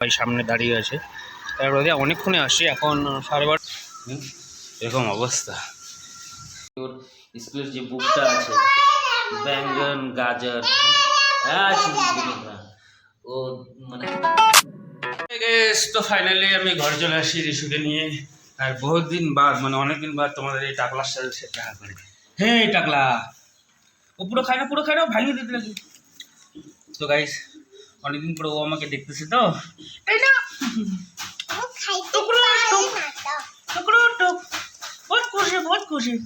ভাই সামনে দাঁড়িয়ে আছে। তারপরে অনেকক্ষণে আসি, এখন 12:30 এরকম অবস্থা। ওর স্কুলের যে বুকটা আছে ব্যাঙ্গন গাজর, হ্যাঁ ও মানে তো ফাইনালি আমি ঘরে চলে আসি রিশুকে নিয়ে। আর বহুত দিন বাদ, মানে অনেকদিন বাদ তোমাদের এই টাকলার সাথে সে দেখা করে। হ্যাঁ টাকলা, ও পুরো খায় না, পুরো খায় না, ভাঙিয়ে দিতে লাগে। তো গাইস অনেকদিন পরে ও আমাকে দেখতেছে, তো তাই না? बहुत खुश है, बहुत खुश है,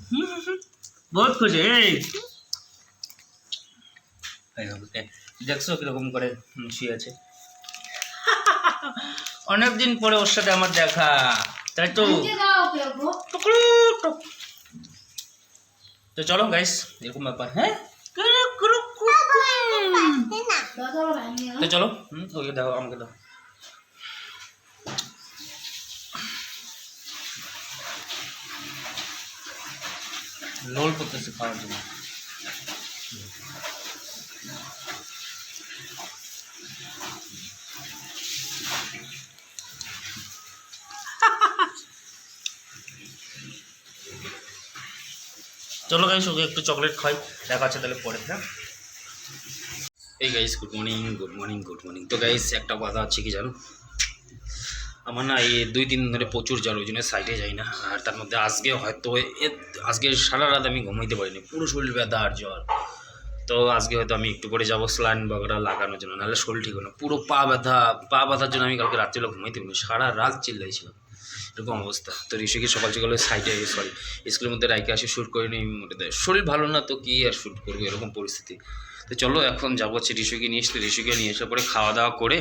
बहुत खुश है। দেখছো কিরকম করে শুয়ে আছে। অনেকদিন পরে ওর সাথে আমার দেখা, তাই তো। তো চলো গাইস, এরকম ব্যাপার। হ্যাঁ তো চলো, ওকে দাও, আমাকে দাও। লোল করতেছে খাওয়ার জন্য। চলো গাইস, ওকে একটু চকলেট খাই, দেখা আছে তাহলে পরে। হ্যাঁ এই guys, good morning, good morning, good morning. তো গাইস একটা কথা হচ্ছে কি জানো, আমার না এই 2-3 দিন ধরে প্রচুর জ্বর, ওই জন্য সাইডে যাই না। আর তার মধ্যে আজকে হয়তো আজকে সারা রাত আমি ঘুমাইতে পারিনি, পুরো শরীর ব্যথা আর জ্বর। তো আজকে হয়তো আমি একটু করে যাবো স্লাইন বগেরা লাগানোর জন্য, নাহলে শরীর ঠিক হয় না। পুরো পা ব্যথার জন্য আমি কালকে রাত্রিবেলা ঘুমাইতে পারিনি, সারা রাত চিল্লাইছিলাম, এরকম অবস্থা। তো ঋষিকে সকাল সকালে সাইডে স্কুলের মধ্যে রাইকে আসে, শ্যুট করে নিই মোটে দেয়। শরীর ভালো না তো কী আর শ্যুট করবো, এরকম পরিস্থিতি। তো চলো এখন যাবো হচ্ছে ঋষিকে নিয়ে এসে, ঋষিকে নিয়ে এসে পরে খাওয়া দাওয়া করে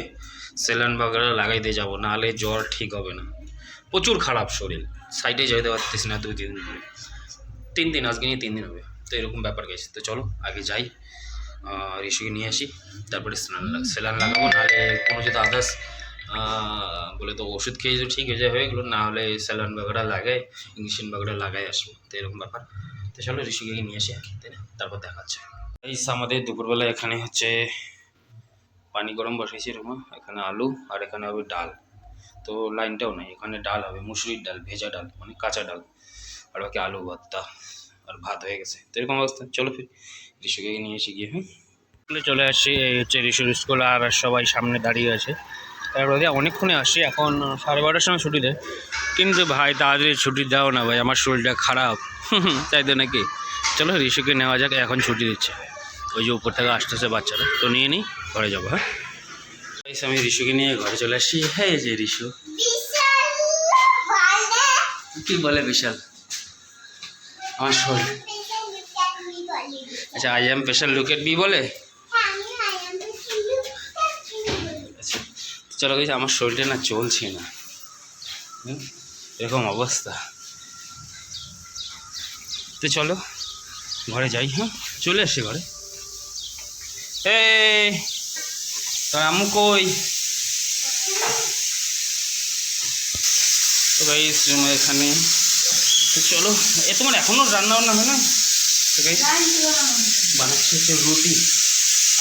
স্যালাইন বগেরা লাগাই দিয়ে যাবো, নাহলে জ্বর ঠিক হবে না। প্রচুর খারাপ শরীর, সাইডে যেতে পারতেছি না 2-3 দিন ধরে, 3 দিন, আজকে নিয়ে 3 দিন হবে। তো এরকম ব্যাপার গেছে। তো চলো আগে যাই, ঋষিকে নিয়ে আসি, তারপরে স্যালাইন লাগাবো। নাহলে কোনো যদি আদার্স বলে তো ওষুধ খেয়ে যদি ঠিক হয়ে যায় হয়ে গেলো, না হলে স্যালাইন বগেরা লাগাই, ইঞ্জেকশন বগেরা লাগাই আসবো। তো এরকম ব্যাপার। তো চলো ঋষিকে নিয়ে আসি, তাই না, তারপর দেখাচ্ছে। এই আমাদের দুপুরবেলা এখানে হচ্ছে পানি গরম বসেছি এরকম, এখানে আলু আর এখানে হবে ডাল। তো লাইনটাও নাই, এখানে ডাল হবে মুসুরির ডাল, ভেজা ডাল, মানে কাঁচা ডাল, আর বাকি আলু ভর্তা আর ভাত হয়ে গেছে। তো এরকম অবস্থা। চলো ফির ঋষিকে নিয়ে এসে গিয়ে, চলে আসছি। এই হচ্ছে ঋষির স্কুল, আর সবাই সামনে দাঁড়িয়ে আছে। তারপরে অনেকক্ষণে আসি, এখন 12:30 সময় ছুটি দেয়। কিন্তু ভাই তাড়াতাড়ি ছুটি দাও না ভাই, আমার শরীরটা খারাপ, তাই তো নাকি। চলো ঋষিকে নেওয়া যাক, এখন ছুটি দিচ্ছে। ওই যে উপর থেকে আসতেছে বাচ্চারা, তো নিয়ে নিই, ঘরে যাবো। হ্যাঁ আমি ঋষুকে নিয়ে ঘরে চলে আসি। হ্যাঁ যে ঋষু কি বলে, বিশাল আমার শরীর। আচ্ছা, I am special look at me বলে। আচ্ছা চলো গেছি, আমার শরীরটা না চলছে না, এরকম অবস্থা। তো চলো ঘরে যাই। হ্যাঁ চলে আসি ঘরে। এই তোর আম্মু কই? তো ভাই এখানে। তো চলো, তোমার এখনও রান্না বান্না হয় না? তো গাইস বানাচ্ছি হচ্ছে রুটি,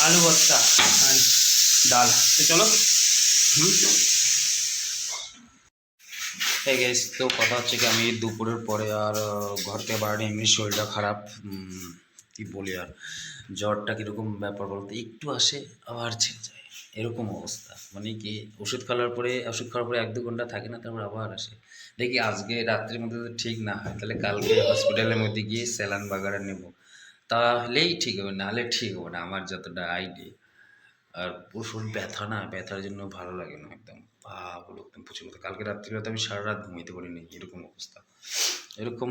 আলু ভর্তা আর ডাল। তো চলো। এই গাইস, তো কথা হচ্ছে কি, আমি দুপুরের পরে আর ঘর থেকে বাইরে, এমনি শরীরটা খারাপ, কি বলি আর, জ্বরটা কীরকম ব্যাপার বলতে, একটু আসে আবার ছেড়ে যায়, এরকম অবস্থা। মানে কি ওষুধ খাওয়ার পরে 1-2 ঘন্টা থাকে না, তারপর আবার আসে। দেখি আজকে রাত্রির মধ্যে যদি ঠিক না হয়, তাহলে কালকে হসপিটালের মধ্যে গিয়ে স্যালাইন বাগারা নেব, তাহলেই ঠিক হবে, নাহলে ঠিক হবে না, আমার যতটা আইডিয়া। আর প্রচুর ব্যথা, না ব্যথার জন্য ভালো লাগে না একদম, পাগুলো একদম প্রচুর ব্যথা। কালকে রাত্রিবেলা তো আমি সারা রাত ঘুমাইতে পারিনি, এরকম অবস্থা। এরকম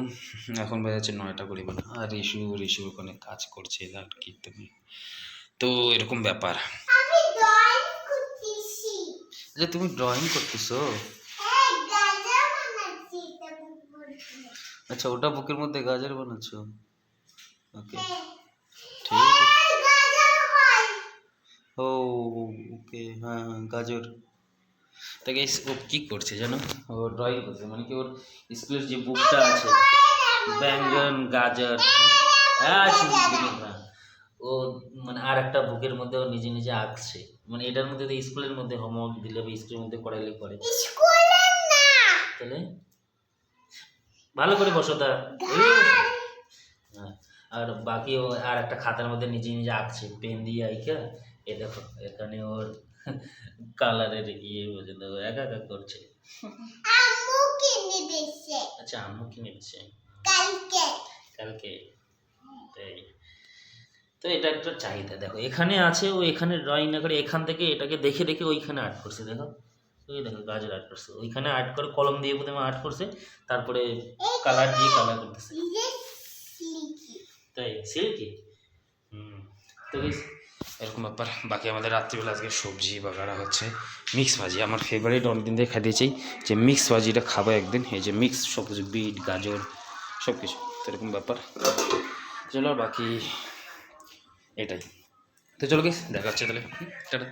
এখন বাজে হচ্ছে 9টা করিবেন, আর ঋষু ওখানে কাজ করছে আর কি, তুমি তো এরকম ব্যাপার। আচ্ছা তুমি ড্রয়িং করতেছো? আচ্ছা ওটা বুকের মধ্যে গাজর বানাচ্ছো, ওকে ঠিক আছে। ও ওকে, হ্যাঁ হ্যাঁ গাজর। তাকে ও কী করছে জানো, ও ড্রয়িং করছে, মানে কি ওর স্কুলের যে বুকটা আছে ব্যাঙ্গন গাজর, হ্যাঁ ও মানে আর একটা বুকের মধ্যে ও নিজে নিজে আঁকছে, মানে এটার মধ্যে তো স্কুলের মধ্যে হোমওয়ার্ক দিলে বা স্কুলের মধ্যে করাইলে করে। তাহলে ভালো করে বসো তা। হ্যাঁ, আর বাকি ও আর একটা খাতার মধ্যে নিজে নিজে আঁকছে পেন দিয়ে আঁকা। এ দেখো এখানে ওর কালারের ইয়ে পর্যন্ত ও একা একা করছে। আচ্ছা আম্মু কিনে দিচ্ছে কালকে। তাই তো এটা একটা চাহিদা, দেখো এখানে আছে, ও এখানে ড্রয়িং না করে এখান থেকে এটাকে দেখে দেখে ওইখানে আর্ট করছে। দেখো ওই দেখো গাজর আর্ট করছে, ওইখানে আর্ট করে কলম দিয়ে প্রথমে আর্ট করছে, তারপরে কালার দিয়ে কালার করতেছে। তাই সিল্কি। হুম। তো guys, এরকম ব্যাপার। বাকি আমাদের রাত্রিবেলা আজকে সবজি বাগারা হচ্ছে মিক্স ভাজি, আমার ফেভারিট, অনেকদিন থেকে খাইতে চাই যে মিক্স ভাজিটা খাবো একদিন। এই যে মিক্স সব কিছু, বিট গাজর সব কিছু, তো এরকম ব্যাপার। চলো বাকি এটাই, তো চলো গেস দেখা হচ্ছে তাহলে, টাটা।